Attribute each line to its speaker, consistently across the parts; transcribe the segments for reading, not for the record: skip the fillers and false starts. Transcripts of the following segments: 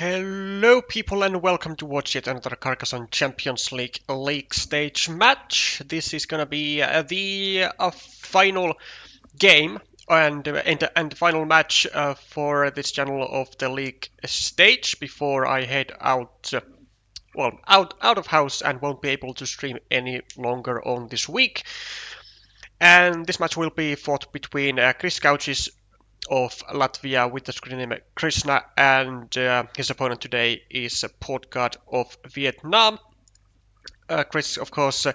Speaker 1: Hello people and welcome to watch yet another Carcassonne Champions League stage match. This is gonna be the final game and final match for this channel of the league stage before I head out out of house and won't be able to stream any longer on this week. And this match will be fought between Krišs Kaukis of Latvia with the screen name Krisna, and his opponent today is portgard of Vietnam. Krišs, of course,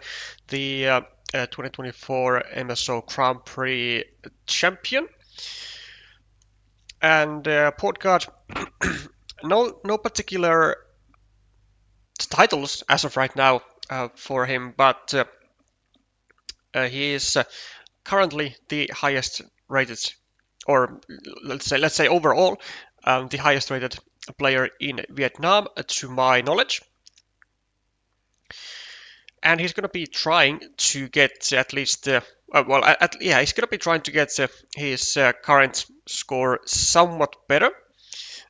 Speaker 1: the 2024 MSO Grand Prix champion. And portgard, no particular titles as of right now for him, but he is currently the highest rated, or let's say overall, the highest rated player in Vietnam, to my knowledge. And he's going to be trying to get at least, he's going to be trying to get his current score somewhat better.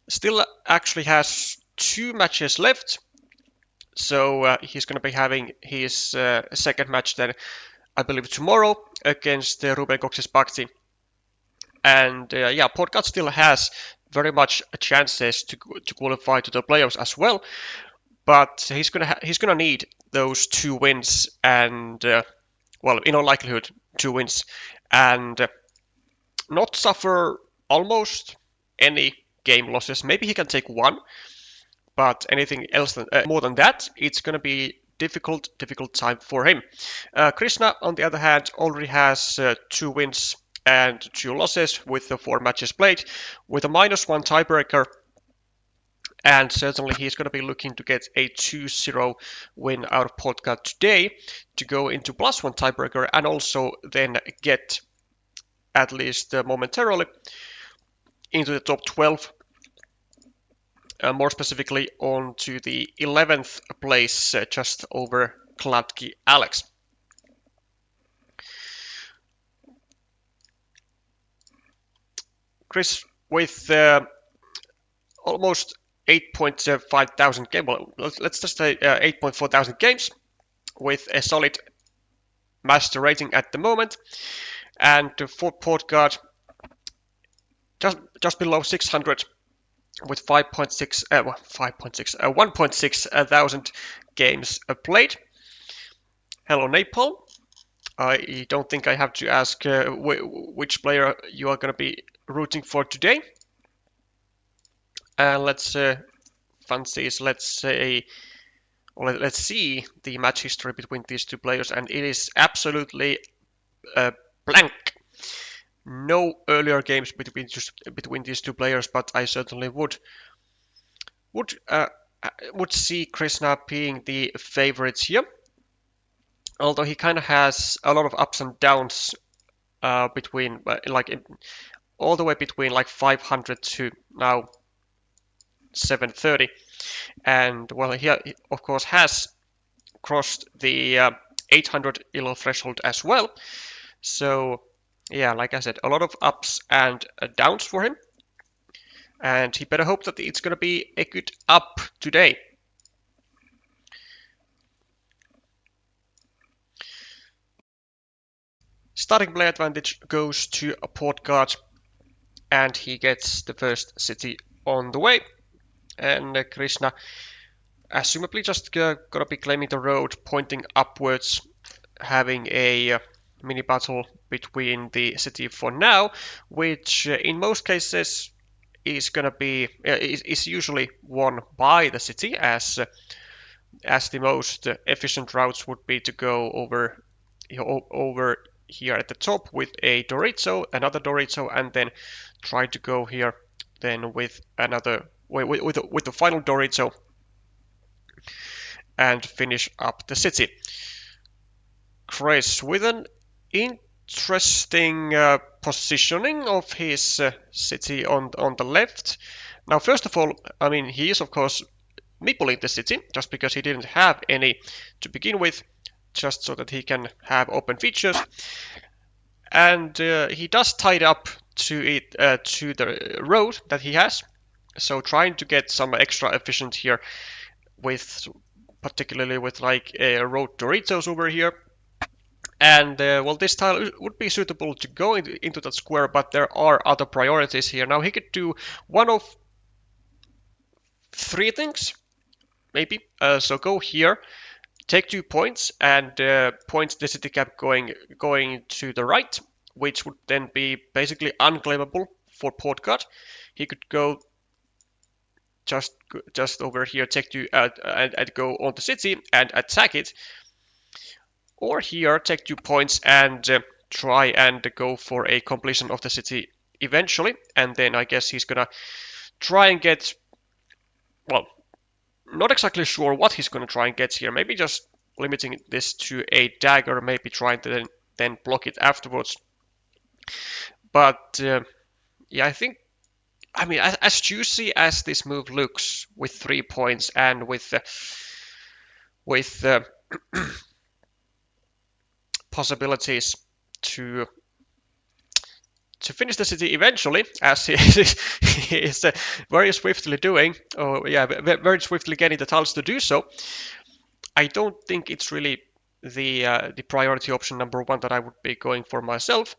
Speaker 1: Still actually has 2 matches left, so he's going to be having his second match then, I believe, tomorrow against Ruben Cox's Bakti. And portgard still has very much chances to qualify to the playoffs as well, but he's gonna need those 2 wins and in all likelihood 2 wins and not suffer almost any game losses. Maybe he can take 1, but anything else more than that, it's gonna be difficult time for him. Krisna, on the other hand, already has 2 wins and 2 losses with the 4 matches played, with a -1 tiebreaker, and certainly he's going to be looking to get a 2-0 win out of portgard today to go into +1 tiebreaker and also then get at least momentarily into the top 12, more specifically onto the 11th place, just over Kladki Alex. Krišs with almost 8.5 thousand games, well, let's just say 8.4 thousand games, with a solid master rating at the moment, and for portgard just below 600 with 1.6 thousand games played. Hello Napalm. I don't think I have to ask which player you are going to be rooting for today. And let's see the match history between these 2 players, and it is absolutely blank. No earlier games between these 2 players, but I certainly would see Krisna being the favorites here. Although he kind of has a lot of ups and downs between all the way between 500 to now 730, and he of course has crossed the 800 elo threshold as well. So yeah, like I said, a lot of ups and downs for him, and he better hope that it's going to be a good up today. Starting play advantage goes to a portgard, and he gets the first city on the way. And Krisna, assumably just gonna be claiming the road, pointing upwards, having a mini battle between the city for now, which in most cases is gonna be is usually won by the city, as the most efficient routes would be to go over here at the top with a another Dorito, and then try to go here then with another with the final Dorito and finish up the city. Krišs with an interesting positioning of his city on the left. Now, first of all, I mean, he is of course meepling the city just because he didn't have any to begin with, just so that he can have open features, and he does tie it up to the road that he has, So trying to get some extra efficient here with, particularly with like road Doritos over here. And well, this tile would be suitable to go into that square, but there are other priorities here. Now he could do one of three things, maybe. So go here, take 2 points, and point the city cap going to the right, which would then be basically unclaimable for portgard. He could go just over here, take 2 and go on the city and attack it. Or here, take 2 points and try and go for a completion of the city eventually. And then I guess he's gonna try and get, well, not exactly sure what he's gonna try and get here. Maybe just limiting this to a dagger, maybe trying to then block it afterwards. But yeah, I mean, as juicy as this move looks with 3 points and with possibilities to finish the city eventually, as he is very swiftly doing, or yeah, very swiftly getting the tiles to do so, I don't think it's really the priority option number 1 that I would be going for myself.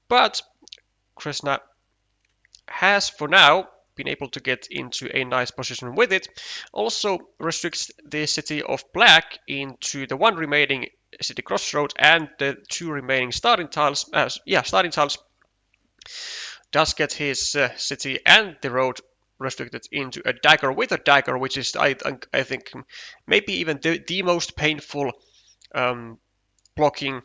Speaker 1: But Krisna has for now been able to get into a nice position with it. Also restricts the city of black into the 1 remaining city crossroad and the 2 remaining starting tiles. Starting tiles. Does get his city and the road restricted into a dagger with a dagger, which is I think maybe even the most painful blocking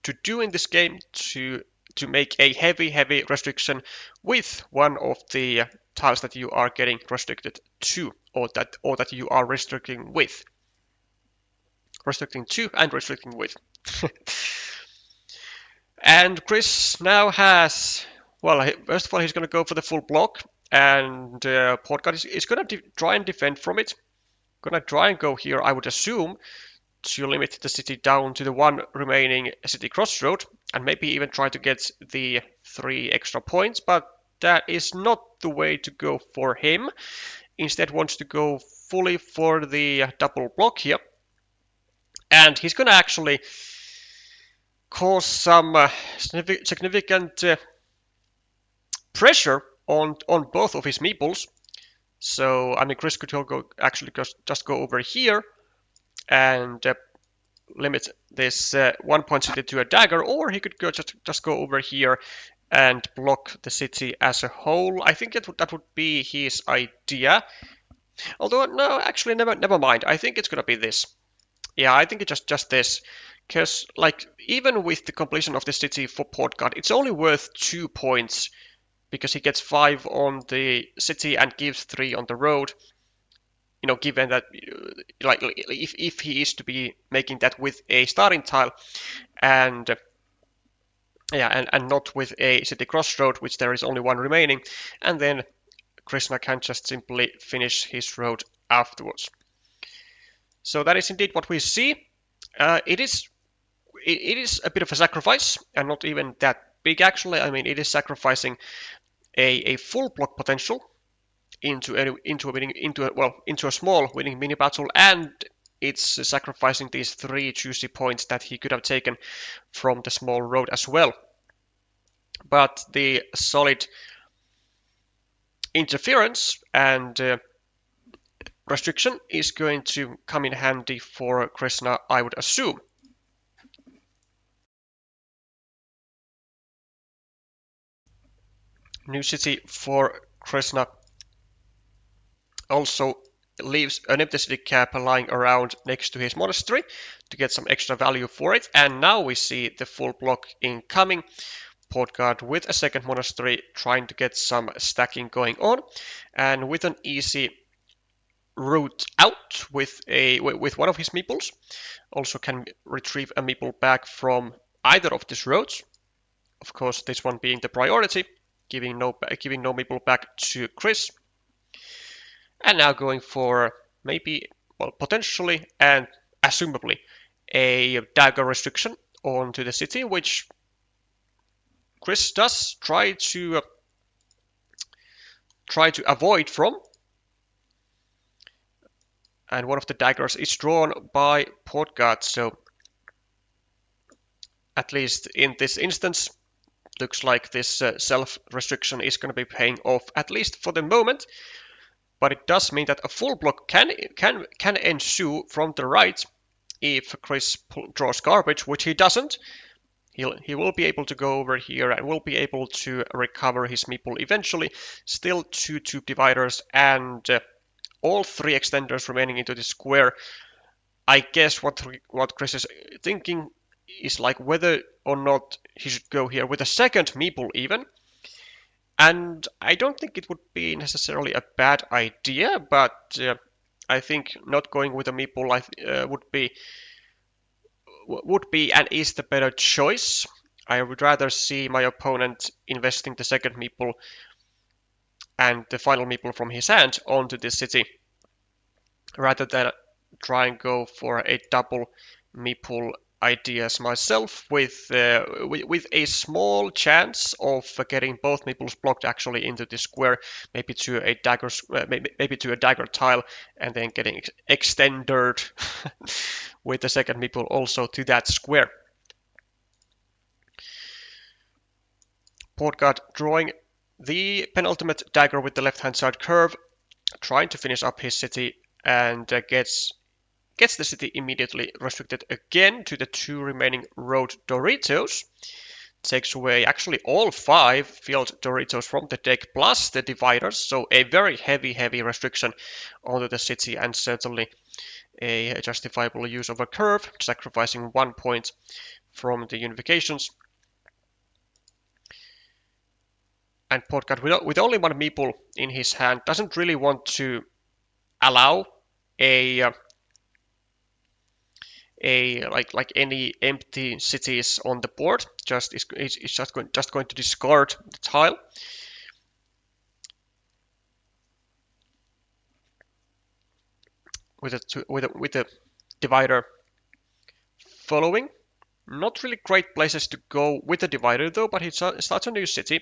Speaker 1: to do in this game, to make a heavy restriction with one of the tiles that you are getting restricted to, or that you are restricting with. Restricting to and restricting with. And Krišs now has, well, first of all, he's going to go for the full block, and portgard is going to try and defend from it. Going to try and go here, I would assume, to limit the city down to the 1 remaining city crossroad, and maybe even try to get the 3 extra points, but that is not the way to go for him. Instead wants to go fully for the double block here, and he's going to actually cause some significant pressure on both of his meeples. So I mean, Krišs could actually just go over here and limit this 1 point city to a dagger, or he could just go over here and block the city as a whole. I think that would be his idea. Although no, actually never mind. I think it's gonna be this. Yeah, I think it's just this, because like even with the completion of the city for portgard, it's only worth 2 points because he gets 5 on the city and gives 3 on the road. You know, given that, like, if he is to be making that with a starting tile, and yeah, and not with a city crossroad, which there is only 1 remaining, and then Krisna can just simply finish his road afterwards. So that is indeed what we see. It is a bit of a sacrifice, and not even that big actually. I mean, it is sacrificing a full block potential into a small winning mini battle, and it's sacrificing these 3 juicy points that he could have taken from the small road as well. But the solid interference and restriction is going to come in handy for Krisna, I would assume. New city for Krisna also leaves an empty city cap lying around next to his monastery to get some extra value for it. And now we see the full block incoming. Portgard with a second monastery trying to get some stacking going on, and with an easy route out with one of his meeples. Also can retrieve a meeple back from either of these roads. Of course, this one being the priority, giving no meeple back to Krišs. And now going for maybe, well, potentially and assumably a dagger restriction onto the city, which Krišs does try to try to avoid from. And one of the daggers is drawn by portgard, so at least in this instance, looks like this self-restriction is going to be paying off, at least for the moment. But it does mean that a full block can ensue from the right if Krišs draws garbage, which he doesn't. He will be able to go over here and will be able to recover his meeple eventually. Still 2 tube dividers and all 3 extenders remaining into the square. I guess what Krišs is thinking is like whether or not he should go here with a second meeple even. And I don't think it would be necessarily a bad idea, but I think not going with a meeple would be and is the better choice. I would rather see my opponent investing the second meeple and the final meeple from his hand onto this city, rather than try and go for a double meeple ideas myself with a small chance of getting both meeples blocked actually into the square, maybe to a dagger tile, and then getting extended with the second meeple also to that square. portgard drawing the penultimate dagger with the left hand side curve, trying to finish up his city, and gets the city immediately restricted again to the 2 remaining road Doritos. Takes away actually all 5 field Doritos from the deck plus the dividers, so a very heavy restriction onto the city, and certainly a justifiable use of a curve, sacrificing 1 point from the unifications. And portgard with only 1 meeple in his hand doesn't really want to allow like any empty cities on the board. It's just going to discard the tile. With a divider following. Not really great places to go with the divider though, but he starts a new city,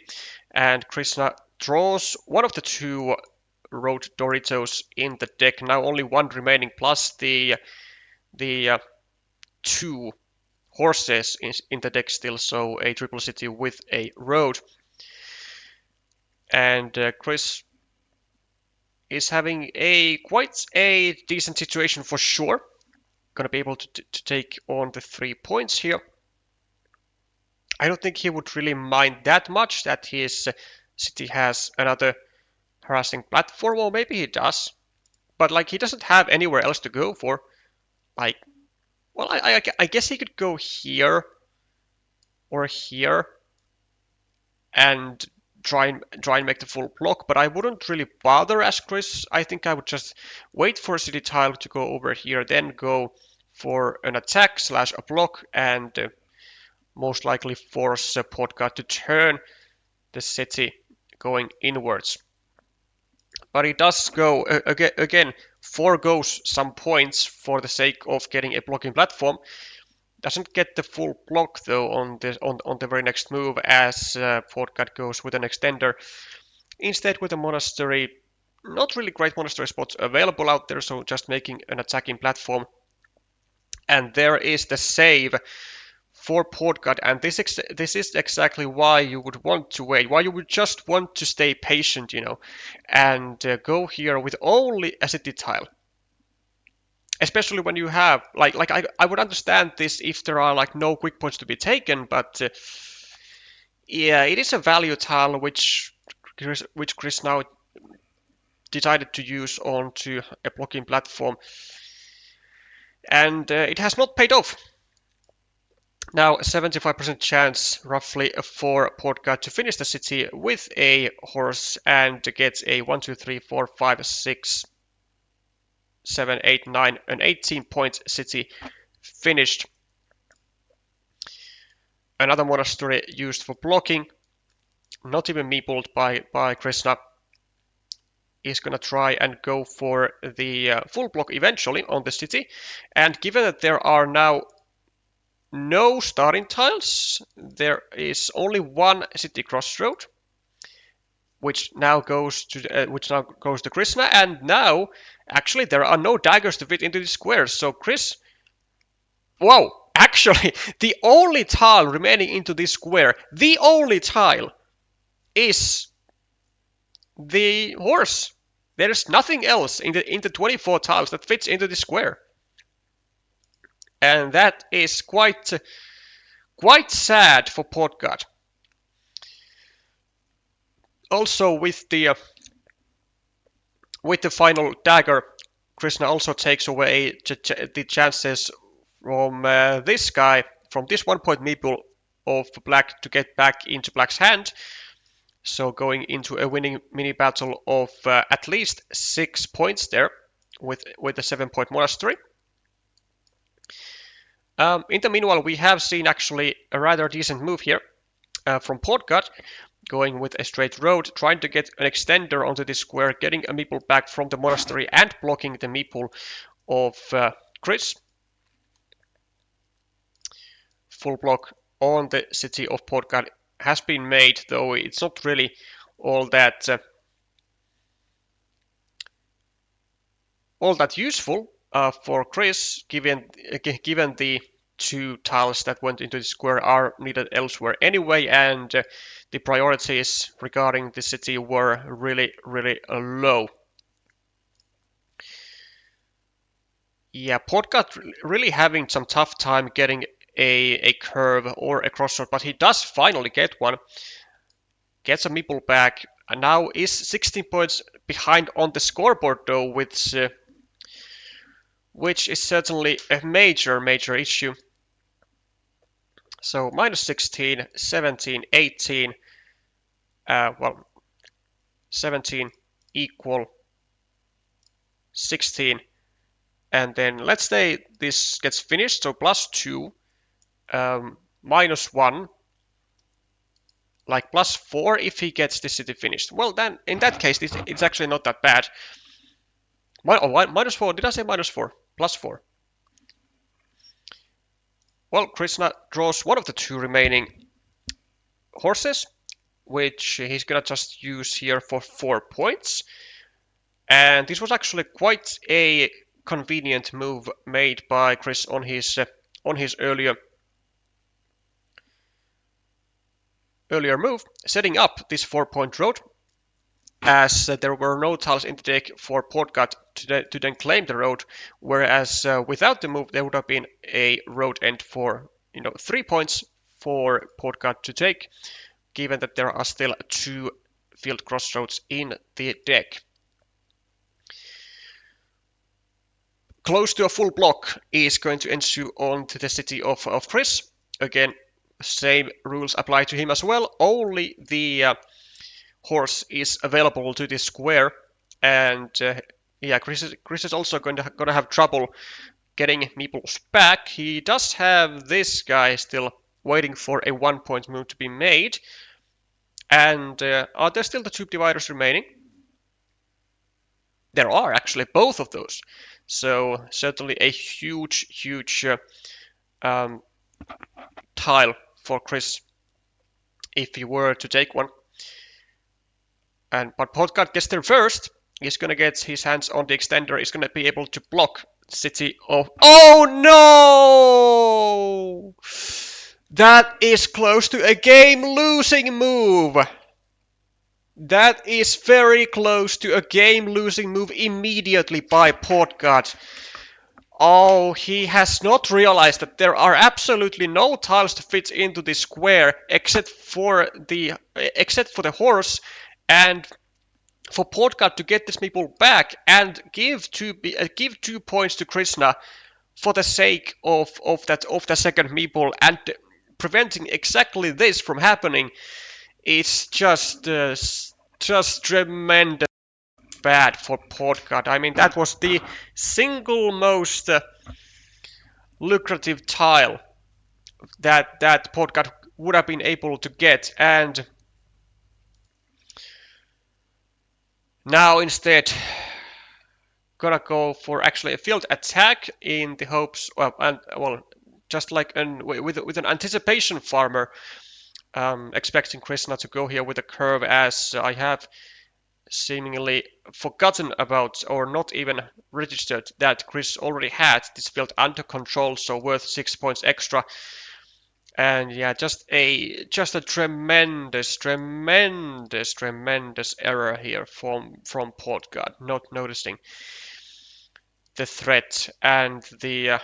Speaker 1: and Krisna draws one of the 2 road Doritos in the deck. Now only 1 remaining, plus the 2 horses in the deck still, so a triple city with a road. And Krišs is having quite a decent situation for sure. Going to be able to take on the 3 points here. I don't think he would really mind that much that his city has another harassing platform, or maybe he does. But like, he doesn't have anywhere else to go for. Like, well, I guess he could go here or here and try and make the full block, but I wouldn't really bother as Krišs. I think I would just wait for a city tile to go over here, then go for an attack / a block, and most likely force portgard to turn the city going inwards. But he does go again, foregoes some points for the sake of getting a blocking platform. Doesn't get the full block though on the very next move, as portgard goes with an extender. Instead with a monastery. Not really great monastery spots available out there, so just making an attacking platform. And there is the save for portgard, and this is exactly why you would want to wait, why you would just want to stay patient, and go here with only a city tile. Especially when you have, I would understand this if there are like no quick points to be taken, but yeah, it is a value tile which Krišs now decided to use onto a blocking platform, and it has not paid off. Now 75% chance roughly for portgard to finish the city with a horse and gets a 1, 2, 3, 4, 5, 6, 7, 8, 9, an 18-point city finished. Another monastery used for blocking, not even meepled by Krisna, is going to try and go for the full block eventually on the city. And given that there are now no starting tiles, there is only 1 city crossroad. which now goes to Krisna, and now actually there are no daggers to fit into the squares. So Krišs, wow, actually the only tile remaining into this square, the only tile is the horse. There's nothing else in the 24 tiles that fits into the square, and that is quite sad for portgard. Also, with the final dagger, Krisna also takes away the chances from this guy, from this 1 point meeple of black to get back into black's hand. So going into a winning mini battle of at least 6 points there with the 7 point monastery. In the meanwhile, we have seen actually a rather decent move here from portgard, going with a straight road, trying to get an extender onto this square, getting a meeple back from the monastery and blocking the meeple of Krišs. Full block on the city of portgard has been made, though it's not really all that useful for Krišs, given the 2 tiles that went into the square are needed elsewhere anyway, and the priorities regarding the city were really low. Yeah, portgard really having some tough time getting a curve or a crossroad, but he does finally get one. Gets a meeple back, and now is 16 points behind on the scoreboard though, which is certainly a major issue. So minus 16, 17, 18, 17 equal 16, and then let's say this gets finished, so plus 2, minus 1, like plus 4 if he gets the city finished. Well, then in that case it's actually not that bad. Minus 4, did I say minus 4? Plus 4. Well, Krisna draws one of the 2 remaining horses, which he's gonna just use here for 4 points. And this was actually quite a convenient move made by Krišs on his earlier move, setting up this 4-point road, as there were no tiles in the deck for portgard to then claim the road, whereas without the move there would have been a road end for 3 points for portgard to take, given that there are still 2 field crossroads in the deck. Close to a full block is going to ensue onto the city of Krišs. Again, same rules apply to him as well, only the horse is available to this square, and yeah, Krišs is also gonna have trouble getting meeples back. He does have this guy still waiting for a 1-point move to be made, and are there still the 2 dividers remaining? There are actually both of those, so certainly a huge tile for Krišs if he were to take one. But portgard gets there first. He's gonna get his hands on the extender. He's gonna be able to block city of. Oh no! That is close to a game-losing move. That is very close to a game-losing move immediately by portgard. Oh, he has not realized that there are absolutely no tiles to fit into the square except for the horse, and for portgard to get this meeple back and give 2 points to Krisna for the sake of the second meeple and preventing exactly this from happening, it's just tremendous bad for portgard. I mean, that was the single most lucrative tile that portgard would have been able to get, and now instead gonna go for actually a field attack in the hopes, just like with an anticipation farmer, expecting Krisna to go here with a curve, as I have seemingly forgotten about or not even registered that Krišs already had this field under control, so worth 6 points extra. And yeah, just a tremendous error here from portgard, not noticing the threat and the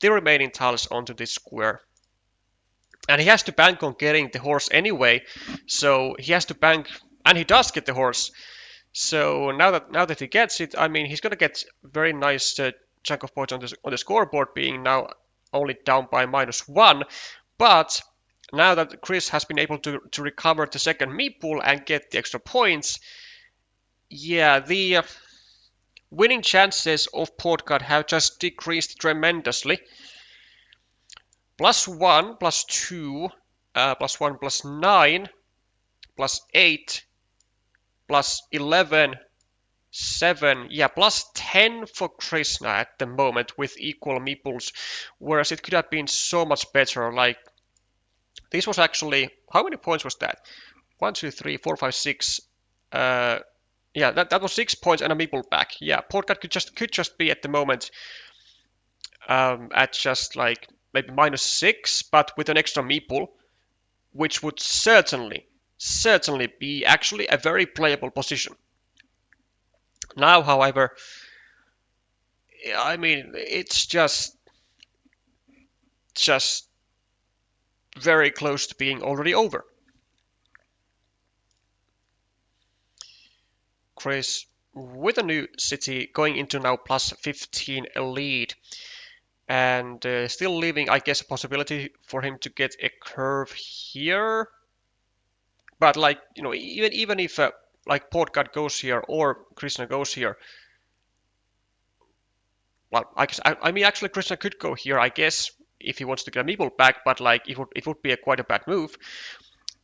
Speaker 1: remaining tiles onto this square. And he has to bank on getting the horse anyway, so he has to bank, and he does get the horse. So now that he gets it, I mean, he's gonna get very nice chunk of points on the scoreboard, being now only down by -1. But now that Krišs has been able to recover the second meeple and get the extra points, yeah, the winning chances of portgard have just decreased tremendously. +1, +2, +1, +9, +8, +11, 7, yeah, +10 for Krisna at the moment with equal meeples, whereas it could have been so much better. Like, this was actually, how many points was that? 1, 2, 3, 4, 5, 6. Yeah, that was 6 points and a meeple back. Yeah, portgard could just be at the moment at just like maybe -6, but with an extra meeple, which would certainly be actually a very playable position. Now, however, I mean, it's just very close to being already over. Krišs with a new city going into now +15 lead, and still leaving, I guess, a possibility for him to get a curve here. But like, you know, even if like portgard goes here or Krisna goes here, well, I mean, actually Krisna could go here, I guess, if he wants to get a meeple back, but like it would be quite a bad move,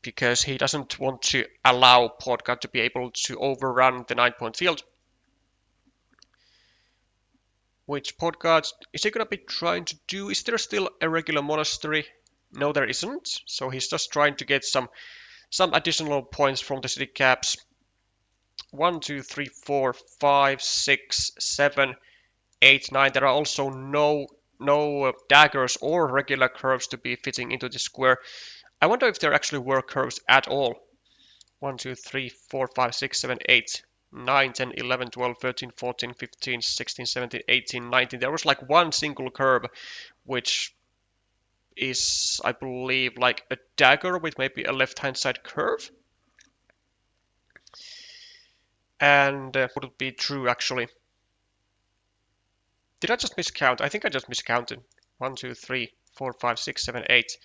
Speaker 1: because he doesn't want to allow portgard to be able to overrun the 9-point field. Which portgard is he going to be trying to do? Is there still a regular monastery? No, there isn't. So he's just trying to get some additional points from the city caps. 1, 2, 3, 4, 5, 6, 7, 8, 9. There are also no daggers or regular curves to be fitting into the square. I wonder if there actually were curves at all. 1, 2, 3, 4, 5, 6, 7, 8, 9, 10, 11, 12, 13, 14, 15, 16, 17, 18, 19. There was like one single curve, which is, I believe, like a dagger with maybe a left-hand side curve. And would it be true, actually? Did I just miscount? I think I just miscounted. 1, 2, 3, 4, 5, 6, 7, 8,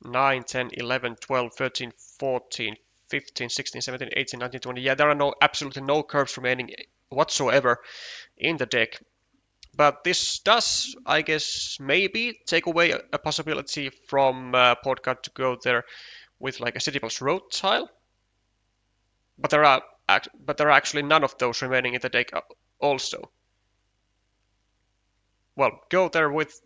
Speaker 1: 9, 10, 11, 12, 13, 14, 15, 16, 17, 18, 19, 20. Yeah, there are absolutely no curves remaining whatsoever in the deck. But this does, I guess, maybe take away a possibility from portgard to go there with like a city plus road tile. But there are actually none of those remaining in the deck also. Well, go there with,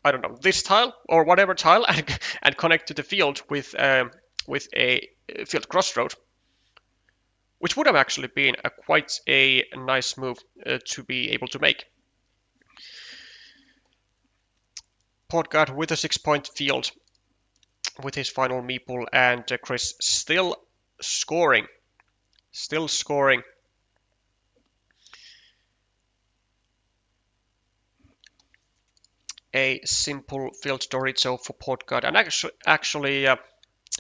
Speaker 1: I don't know, this tile or whatever tile and connect to the field with a field crossroad, which would have actually been quite a nice move to be able to make. Portgard with a 6-point field with his final meeple, and Krišs still scoring. A simple field Dorito for portgard, and actually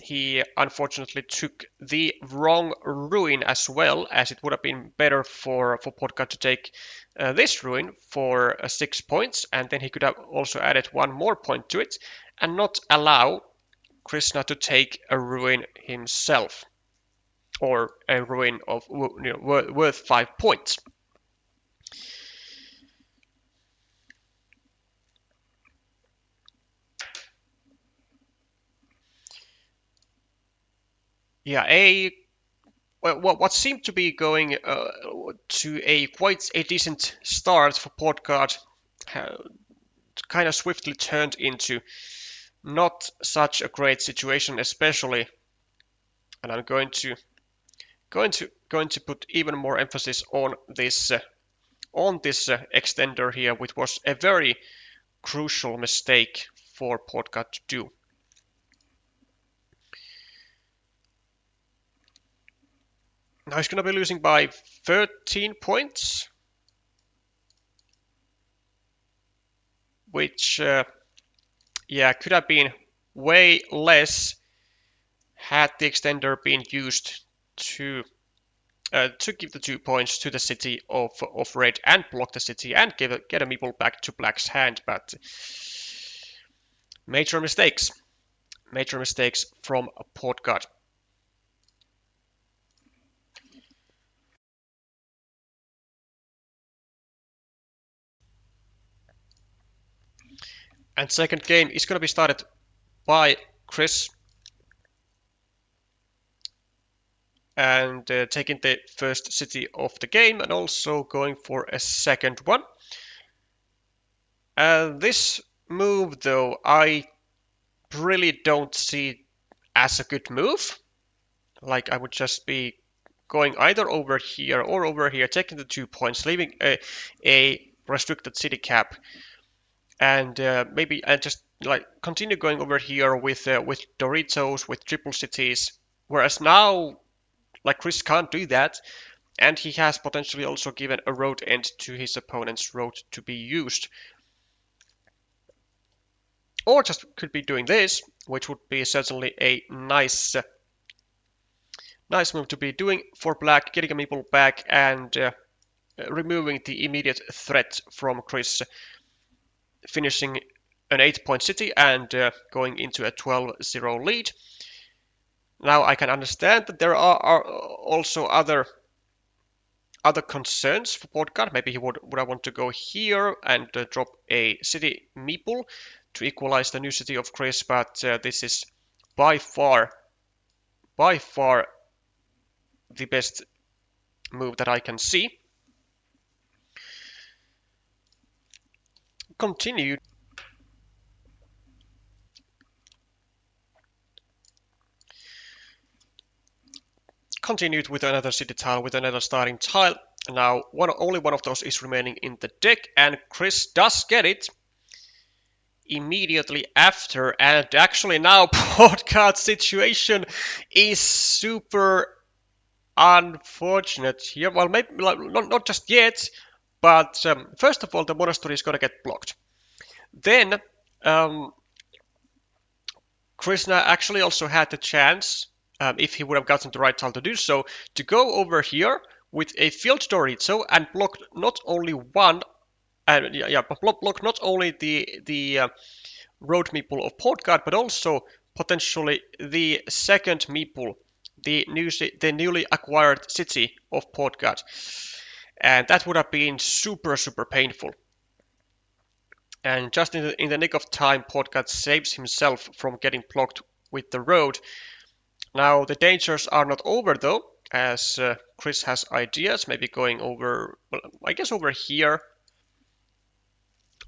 Speaker 1: he unfortunately took the wrong ruin as well, as it would have been better for portgard to take this ruin for 6 points, and then he could have also added 1 more point to it and not allow Krisna to take a ruin himself, or a ruin of worth 5 points. Yeah, what seemed to be going to a quite a decent start for portgard kind of swiftly turned into not such a great situation, especially, and I'm going to put even more emphasis on this extender here, which was a very crucial mistake for portgard to do. Now he's going to be losing by 13 points, which could have been way less had the extender been used to give the 2 points to the city of red and block the city and get a meeple back to black's hand. But major mistakes from portgard. And second game is going to be started by Krišs, and taking the first city of the game and also going for a second one. This move, though, I really don't see as a good move. Like, I would just be going either over here or over here, taking the 2 points, leaving a restricted city cap, and maybe just like continue going over here with Doritos, with triple cities. Whereas now, like, Krišs can't do that, and he has potentially also given a road end to his opponent's road to be used. Or just could be doing this, which would be certainly a nice move to be doing for black, getting a meeple back and removing the immediate threat from Krišs, finishing an 8-point city and going into a 12-0 lead. Now I can understand that there are also other concerns for portgard. Maybe he would I want to go here and drop a city meeple to equalize the new city of Krišs, but this is by far the best move that I can see. Continued with another city tile, with another starting tile. Now only one of those is remaining in the deck, and Krišs does get it immediately after. And actually now portgard's situation is super unfortunate here. Well, maybe not just yet, but first of all, the monastery is going to get blocked. Then Krisna actually also had the chance, if he would have gotten the right tile to do so, to go over here with a field Dorito and block not only one, block not only the road meeple of portgard, but also potentially the second meeple, the newly acquired city of portgard, and that would have been super painful. And just in the nick of time, portgard saves himself from getting blocked with the road. Now the dangers are not over though, as Krišs has ideas, maybe going over, well, I guess over here,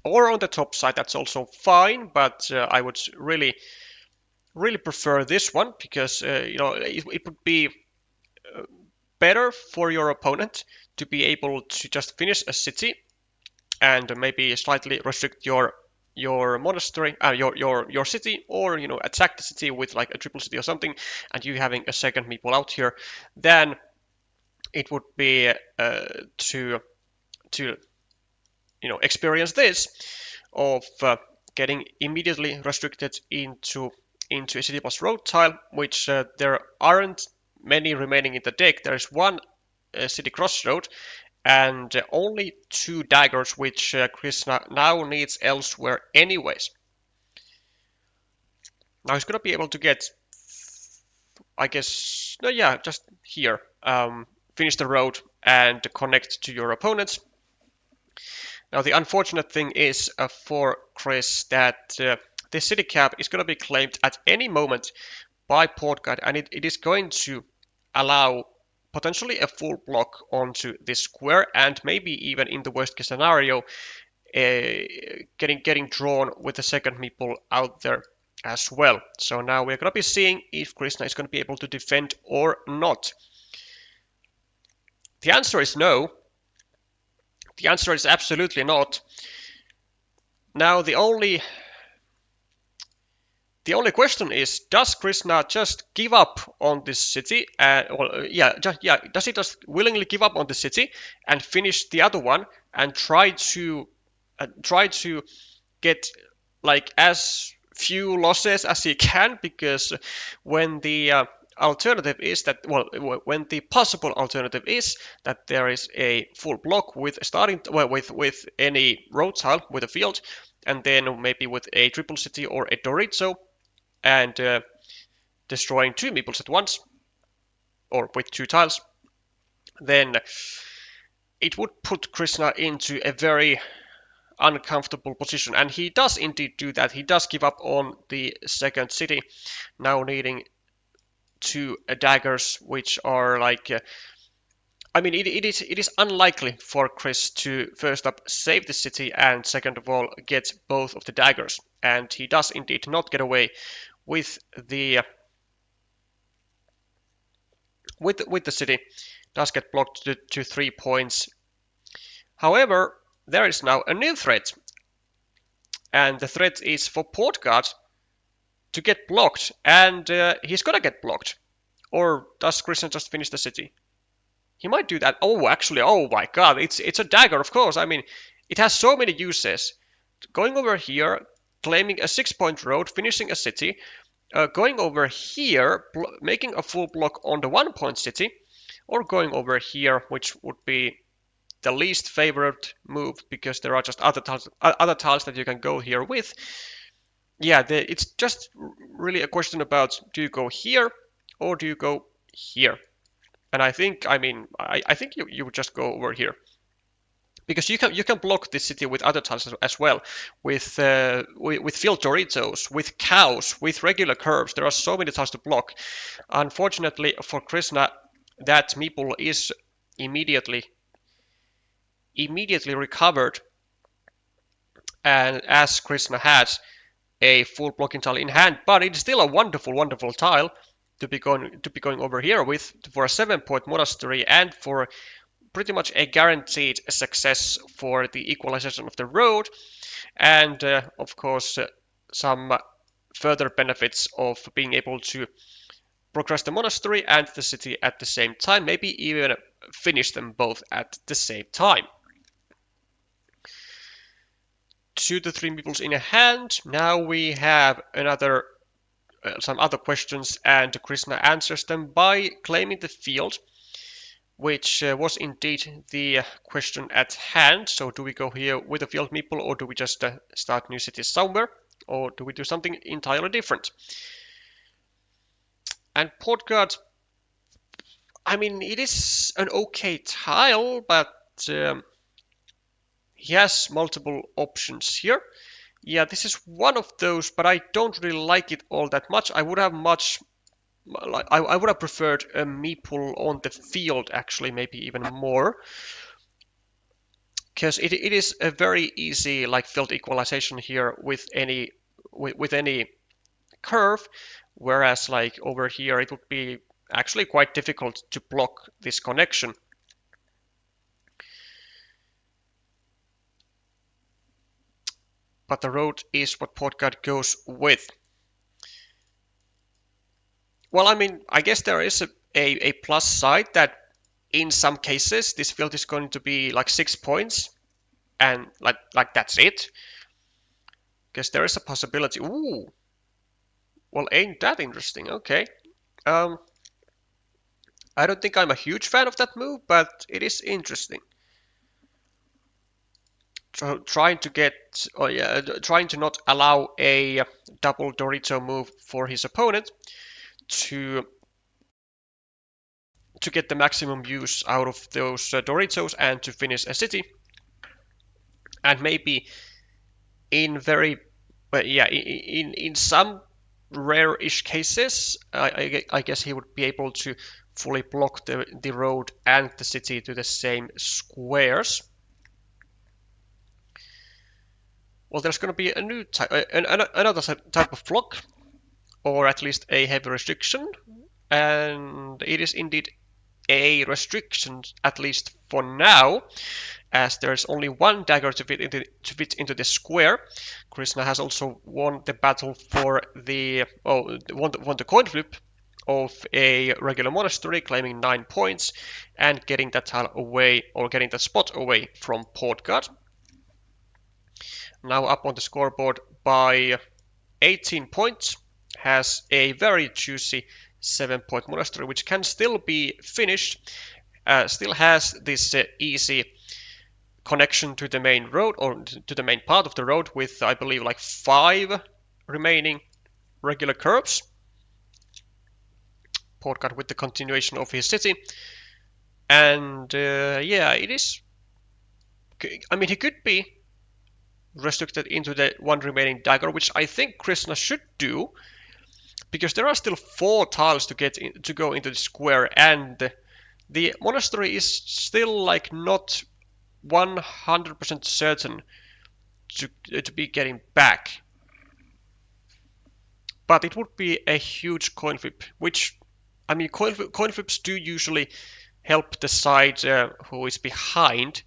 Speaker 1: or on the top side. That's also fine, but I would really prefer this one, because it would be better for your opponent to be able to just finish a city and maybe slightly restrict your monastery, your city, or attack the city with like a triple city or something, and you having a second meeple out here, then it would be to experience this of getting immediately restricted into a city plus road tile, which there aren't many remaining in the deck. There is one city crossroad and only 2 daggers, which Krišs now needs elsewhere anyways. Now he's going to be able to get, I guess, just here, finish the road and connect to your opponents. Now the unfortunate thing is for Krišs that the city cap is going to be claimed at any moment by portgard, and it is going to allow potentially a full block onto this square, and maybe even in the worst case scenario, getting drawn with the second meeple out there as well. So now we're going to be seeing if Krisna is going to be able to defend or not. The answer is no. The answer is absolutely not. Now the only question is, does Krisna just give up on this city? Does he just willingly give up on the city and finish the other one and try to get like as few losses as he can? Because when the alternative is that, when the possible alternative is that there is a full block with with any road tile with a field, and then maybe with a triple city or a Dorito, and destroying 2 meeples at once, or with 2 tiles, then it would put Krishna into a very uncomfortable position. And he does indeed do that. He does give up on the second city, now needing 2 daggers, which are like... it is unlikely for Chris to first up save the city and second of all get both of the daggers. And he does indeed not get away with the city. Does get blocked to 3 points. However, there is now a new threat, and the threat is for portgard to get blocked, and he's gonna get blocked. Or does Christian just finish the city? He might do that. Oh, actually, oh my god, it's a dagger, of course. It has so many uses. Going over here, claiming a 6-point road, finishing a city, going over here, making a full block on the 1-point city, or going over here, which would be the least favorite move because there are just other tiles that you can go here with. Yeah, it's just really a question about, do you go here or do you go here? And I think you would just go over here, because you can block this city with other tiles as well, with field Doritos, with cows, with regular curves. There are so many tiles to block. Unfortunately for Krishna, that meeple is immediately recovered, and as Krishna has a full blocking tile in hand, but it's still a wonderful tile to be going over here with for a 7-point monastery and for pretty much a guaranteed success for the equalization of the road, and of course some further benefits of being able to progress the monastery and the city at the same time, maybe even finish them both at the same time. 2 to 3 meeples in a hand. Now we have some other questions, and Krishna answers them by claiming the field, which was indeed the question at hand. So do we go here with a field meeple, or do we just start new cities somewhere, or do we do something entirely different? And portgard, it is an okay tile, but he has multiple options here. Yeah, this is one of those, but I don't really like it all that much. I would have preferred a meeple on the field, actually, maybe even more, because it is a very easy field equalization here with any curve, whereas over here it would be actually quite difficult to block this connection. But the road is what portgard goes with. Well, I guess there is a plus side that in some cases this field is going to be 6 points, and that's it. Because there is a possibility. Ooh, well, ain't that interesting? Okay. I don't think I'm a huge fan of that move, but it is interesting. So trying to not allow a double Dorito move for his opponent to get the maximum use out of those Doritos and to finish a city. And maybe in some rare-ish cases, I guess he would be able to fully block the road and the city to the same squares. well, there's going to be a new type, another type of block, or at least a heavy restriction, and it is indeed a restriction, at least for now, as there's only one dagger to fit into the square. Krisna has also won the battle for won the coin flip of a regular monastery, claiming 9 points and getting that tile away, or getting that spot away from portgard. Now up on the scoreboard by 18 points, has a very juicy 7-point monastery, which can still be finished. Still has this easy connection to the main road, or to the main part of the road, with I believe like 5 remaining regular curbs. Portgard with the continuation of his city, and yeah, it is. I mean, he could be restricted into the one remaining dagger, which I think Krisna should do, because there are still 4 tiles to get to go into the square, and the monastery is still like not 100% certain to be getting back. But it would be a huge coin flip, which, I mean, coin flips do usually help the side who is behind,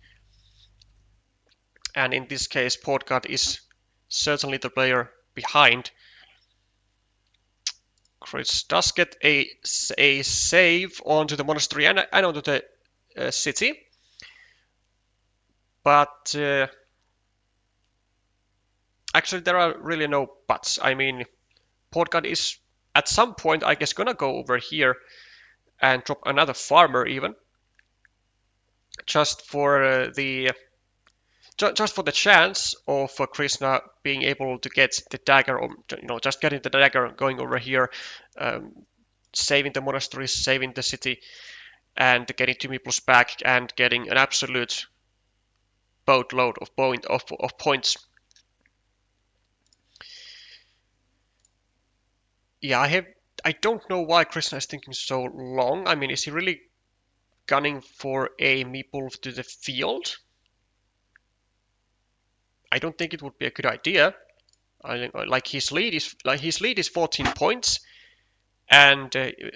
Speaker 1: and in this case portgard is certainly the player behind. Krišs does get a save onto the monastery and onto the city, but actually there are really no buts. I mean, portgard is at some point, I guess, gonna go over here and drop another farmer, even just for the chance of Krisna being able to get the dagger, or just getting the dagger, going over here, saving the monastery, saving the city, and getting 2 meeples back and getting an absolute boatload of points. Yeah, I don't know why Krisna is thinking so long. I mean, is he really gunning for a meeple to the field? I don't think it would be a good idea. Like his lead is 14 points, and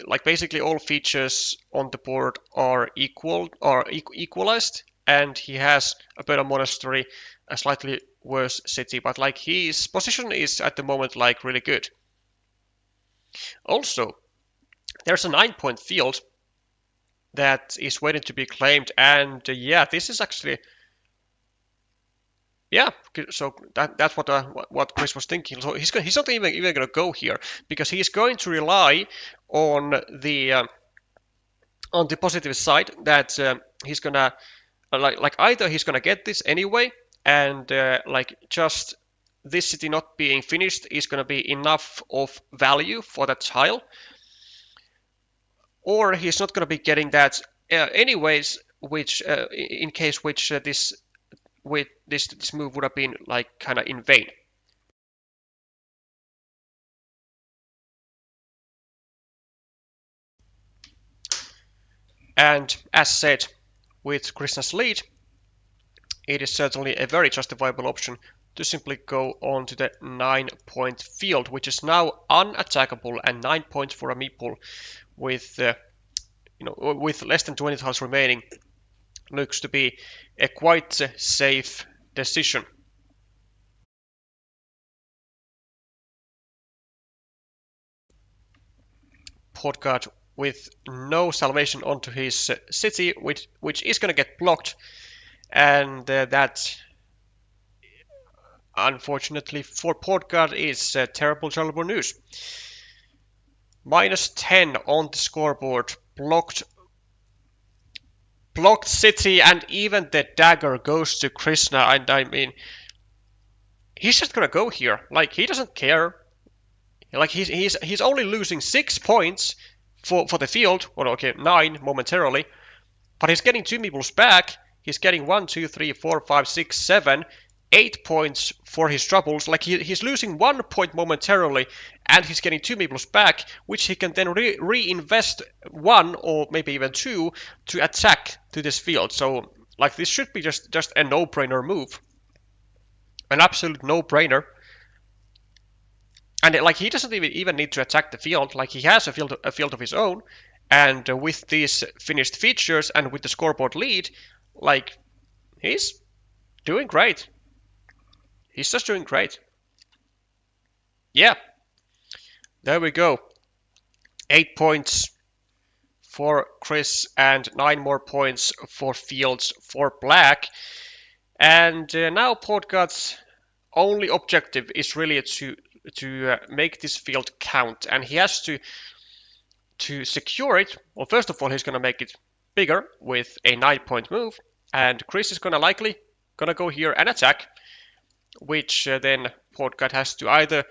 Speaker 1: like basically all features on the board are equalized, and he has a better monastery, a slightly worse city, but like his position is at the moment like really good. Also, there's a 9-point field that is waiting to be claimed, and yeah, this is actually. Yeah, so that's what Krišs was thinking. So he's not even going to go here, because he's going to rely on the positive side that he's gonna like either he's gonna get this anyway, and like just this city not being finished is gonna be enough of value for that tile, or he's not gonna be getting that anyways, which in case which this move would have been like kind of in vain. And as said, with Krisna's lead, it is certainly a very justifiable option to simply go on to the 9-point field, which is now unattackable, and 9 points for a meeple with with less than 20 tiles remaining looks to be a quite safe decision. Portgard with no salvation onto his city, which is going to get blocked, and that, unfortunately for portgard, is terrible news. -10 on the scoreboard, blocked city, and even the dagger goes to Krisna, and I mean, he's just gonna go here. Like, he doesn't care. Like, he's only losing 6 points for the field, or okay, 9 momentarily, but he's getting 2 meeples back. He's getting 1, 2, 3, 4, 5, 6, 7, 8 points for his troubles. Like, he's losing 1 point momentarily, and he's getting 2 meeples back, which he can then reinvest 1 or maybe even 2 to attack to this field. So, like, this should be just a no-brainer move. An absolute no-brainer. And like he doesn't even need to attack the field. Like he has a field of his own, and with these finished features and with the scoreboard lead, like he's doing great. He's just doing great. Yeah, there we go. 8 points for Krišs and 9 more points for Fields for Black. And now portgard's only objective is really to make this field count, and he has to secure it. Well, first of all, he's going to make it bigger with a 9-point move, and Krišs is likely gonna go here and attack, which then portgard has to either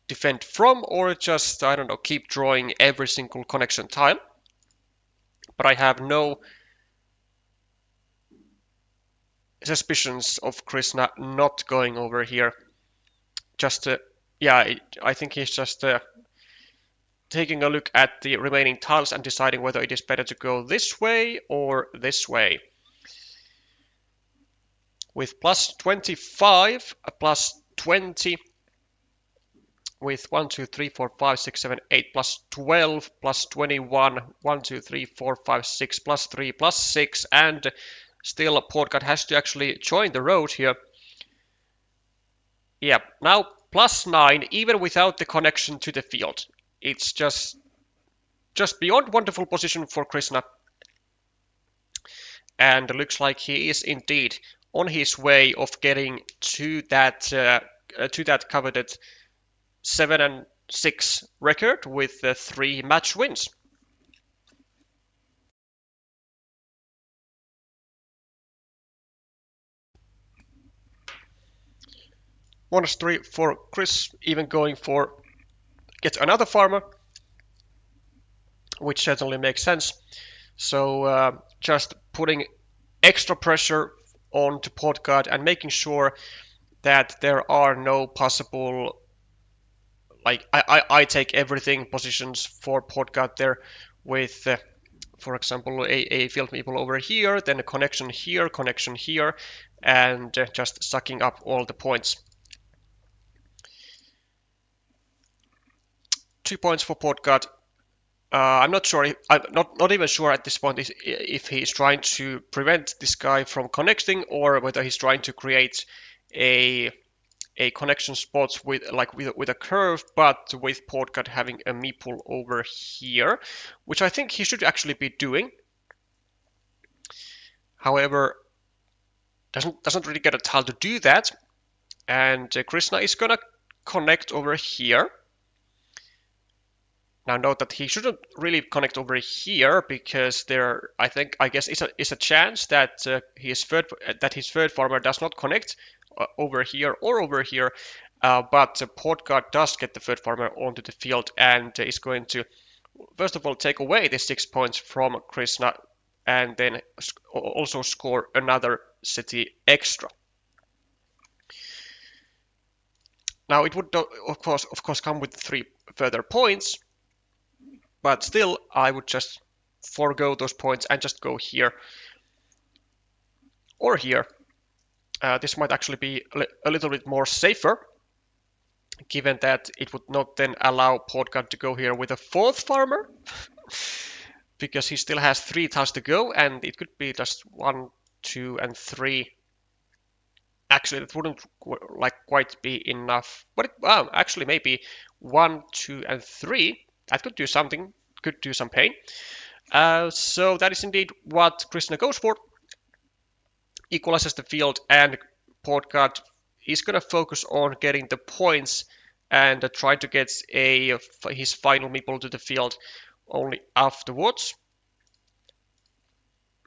Speaker 1: defend from or just, I don't know, keep drawing every single connection tile. But I have no suspicions of Krisna not going over here. Just, yeah, I think he's just taking a look at the remaining tiles and deciding whether it is better to go this way or this way. With plus 25, plus 20, with 1, 2, 3, 4, 5, 6, 7, 8, plus 12, plus 21, 1, 2, 3, 4, 5, 6, plus 3, plus 6, and still portgard has to actually join the road here. Yeah, now plus 9, even without the connection to the field. It's just beyond wonderful position for Krisna. And looks like he is indeed on his way of getting to that coveted 7-6 record with 3 match wins. Monastery for Krišs, even going for get another farmer, which certainly makes sense. So just putting extra pressure onto portgard and making sure that there are no possible, like I take everything positions for portgard there with, for example, a field meeple over here, then a connection here, and just sucking up all the points. 2 points for portgard. I'm not sure. I'm not even sure at this point if he's trying to prevent this guy from connecting or whether he's trying to create a connection spot with a curve, but with portgard having a meeple over here, which I think he should actually be doing. However, doesn't really get a tile to do that, and Krisna is gonna connect over here. Now note that he shouldn't really connect over here because there, I guess, is a chance that his third farmer does not connect over here or over here. But portgard does get the third farmer onto the field and is going to, first of all, take away the 6 points from Krisna and then also score another city extra. Now it would of course come with 3 further points. But still, I would just forego those points and just go here or here. This might actually be a little bit more safer, given that it would not then allow portgard to go here with a 4th farmer, because he still has 3 tiles to go, and it could be just 1, 2, and 3. Actually, that wouldn't quite be enough, but actually maybe 1, 2, and 3. That could do something, could do some pain. So that is indeed what Krisna goes for. Equalizes the field, and portgard is going to focus on getting the points and try to get his final meeple to the field only afterwards.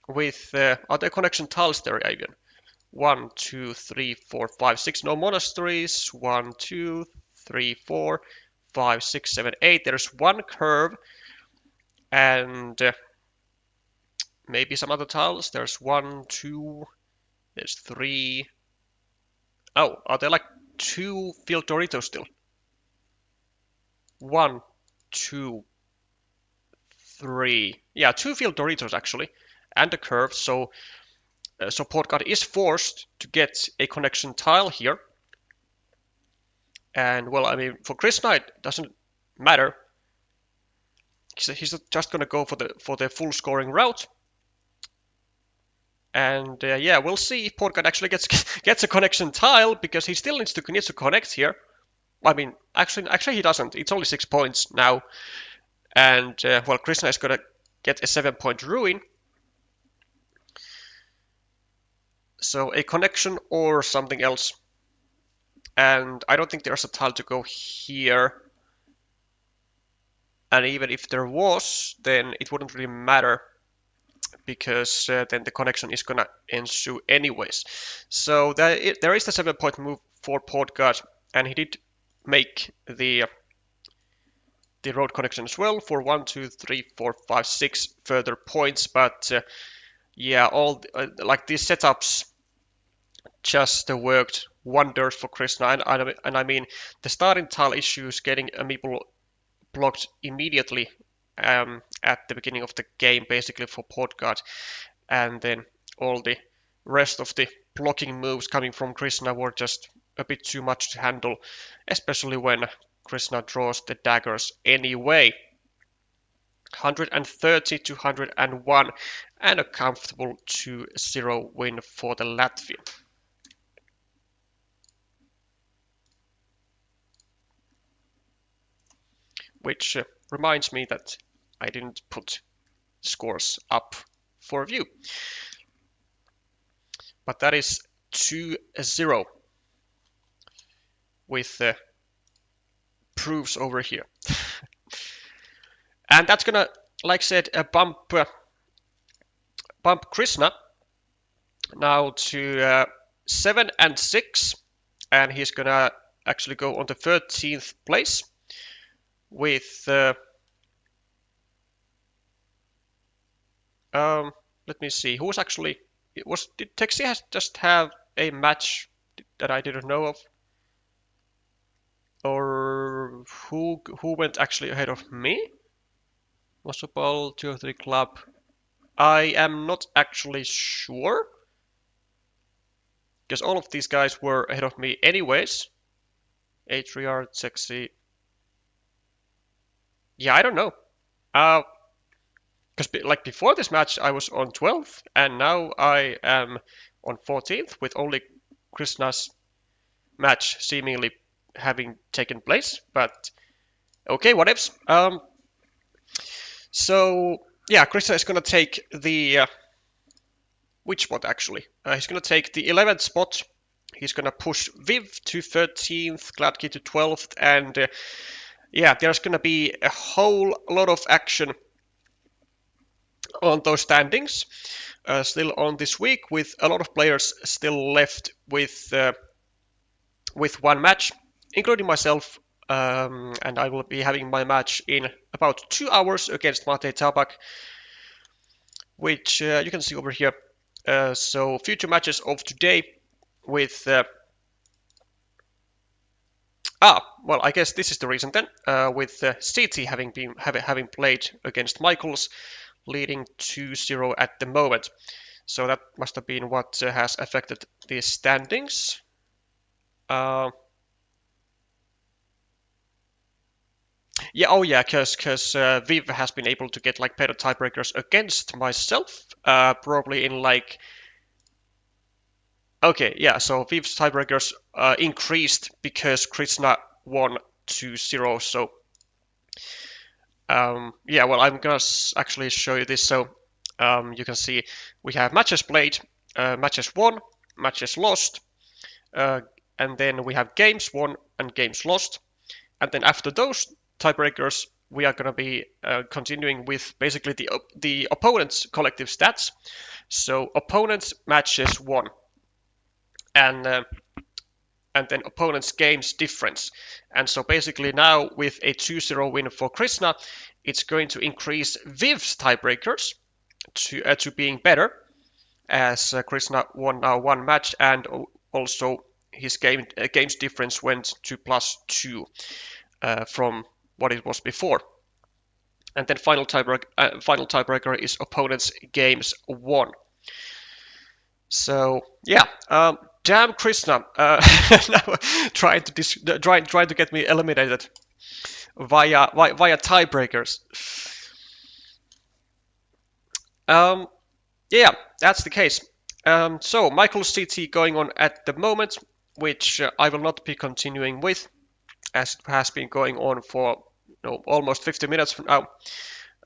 Speaker 1: With other connection tiles there even. 1, 2, 3, 4, 5, 6. No monasteries. 1, 2, 3, 4. 5, 6, 7, 8. There's 1 curve and maybe some other tiles. There's 1, 2, there's 3. Oh, are there like 2 field Doritos still? 1, 2, 3. Yeah, 2 field Doritos actually, and a curve. So portgard is forced to get a connection tile here. And well, I mean, for Krishna it doesn't matter. He's just gonna go for the full scoring route. And yeah, we'll see if portgard actually gets a connection tile, because he still needs to connect here. I mean, actually he doesn't. It's only 6 points now. And well, Krishna is gonna get a 7-point ruin. So a connection or something else. And I don't think there's a tile to go here. And even if there was, then it wouldn't really matter, because then the connection is gonna ensue anyways. So there is the 7-point move for portgard, and he did make the road connection as well for 1, 2, 3, 4, 5, 6 further points. But yeah, all like these setups just worked wonders for Krishna. And I mean, the starting tile issues, getting a meeple blocked immediately at the beginning of the game, basically for portgard, and then all the rest of the blocking moves coming from Krishna were just a bit too much to handle, especially when Krishna draws the daggers anyway. 130 to 101, and a comfortable 2-0 win for the Latvian. Which reminds me that I didn't put scores up for view. But that is 2-0 with proofs over here. And that's gonna, like I said, bump Krishna now to 7 and 6, and he's gonna actually go on the 13th place with let me see, who's actually, did Texi just have a match that I didn't know of, or who went actually ahead of me? Possible 2 or 3 club. I am not actually sure, because all of these guys were ahead of me anyways. Atriar, Texi. Yeah, I don't know. Because like before this match I was on 12th, and now I am on 14th, with only Krishna's match seemingly having taken place. But okay, what ifs. So yeah, Krishna is gonna take the which spot actually? He's gonna take the 11th spot. He's gonna push Viv to 13th, Gladkey to 12th, and yeah, there's gonna be a whole lot of action on those standings still on this week, with a lot of players still left with one match, including myself. And I will be having my match in about 2 hours against Mate Tabak, which you can see over here. So future matches of today with well, I guess this is the reason then, with CT having played against Michaels, leading 2-0 at the moment. So that must have been what has affected the standings. Yeah, oh yeah, because Viv has been able to get like better tiebreakers against myself, probably in like... Okay, yeah, so Viv's tiebreakers increased because Krishna won 2-0, so... yeah, well, I'm gonna actually show you this, so you can see we have matches played, matches won, matches lost, and then we have games won and games lost, and then after those tiebreakers we are going to be continuing with basically the opponent's collective stats. So opponent's matches won, and then opponent's games difference. And so basically now with a 2-0 win for Krishna, it's going to increase Viv's tiebreakers to being better, as Krishna won now one match, and also his games difference went to +2 from what it was before. And then final tiebreaker is opponent's games won. So yeah, Damn Krisna, now trying to get me eliminated via tiebreakers. Yeah, that's the case. So Michael's CT going on at the moment, which I will not be continuing with, as it has been going on for almost 50 minutes from now.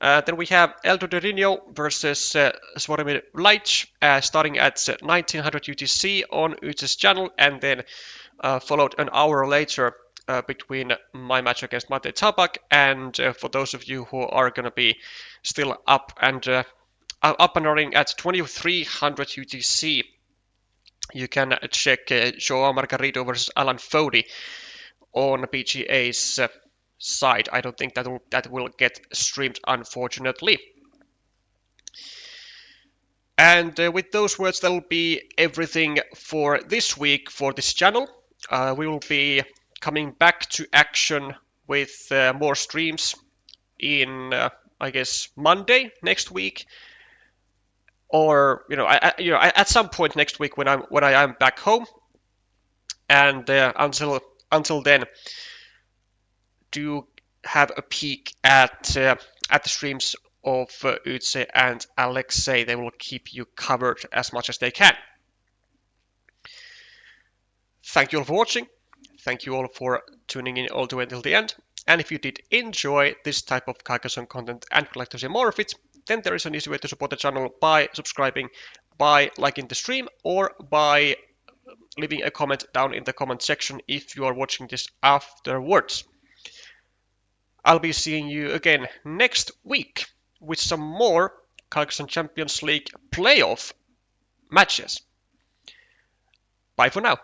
Speaker 1: Then we have Eldo de Rino versus Svoromir Laic, starting at 1900 UTC on Ute's channel, and then followed an hour later between my match against Mate Tabak. And for those of you who are going to be still up and running at 2300 UTC, you can check Joao Margarito versus Alan Fody on PGA's side. I don't think that will get streamed, unfortunately. And with those words, that will be everything for this week for this channel. We will be coming back to action with more streams in, I guess, Monday next week, or at some point next week when I am back home. And until then, do have a peek at the streams of Utse and Alexei. They will keep you covered as much as they can. Thank you all for watching. Thank you all for tuning in all the way until the end. And if you did enjoy this type of Carcassonne content and would like to see more of it, then there is an easy way to support the channel by subscribing, by liking the stream, or by leaving a comment down in the comment section if you are watching this afterwards. I'll be seeing you again next week with some more Carcassonne Champions League playoff matches. Bye for now.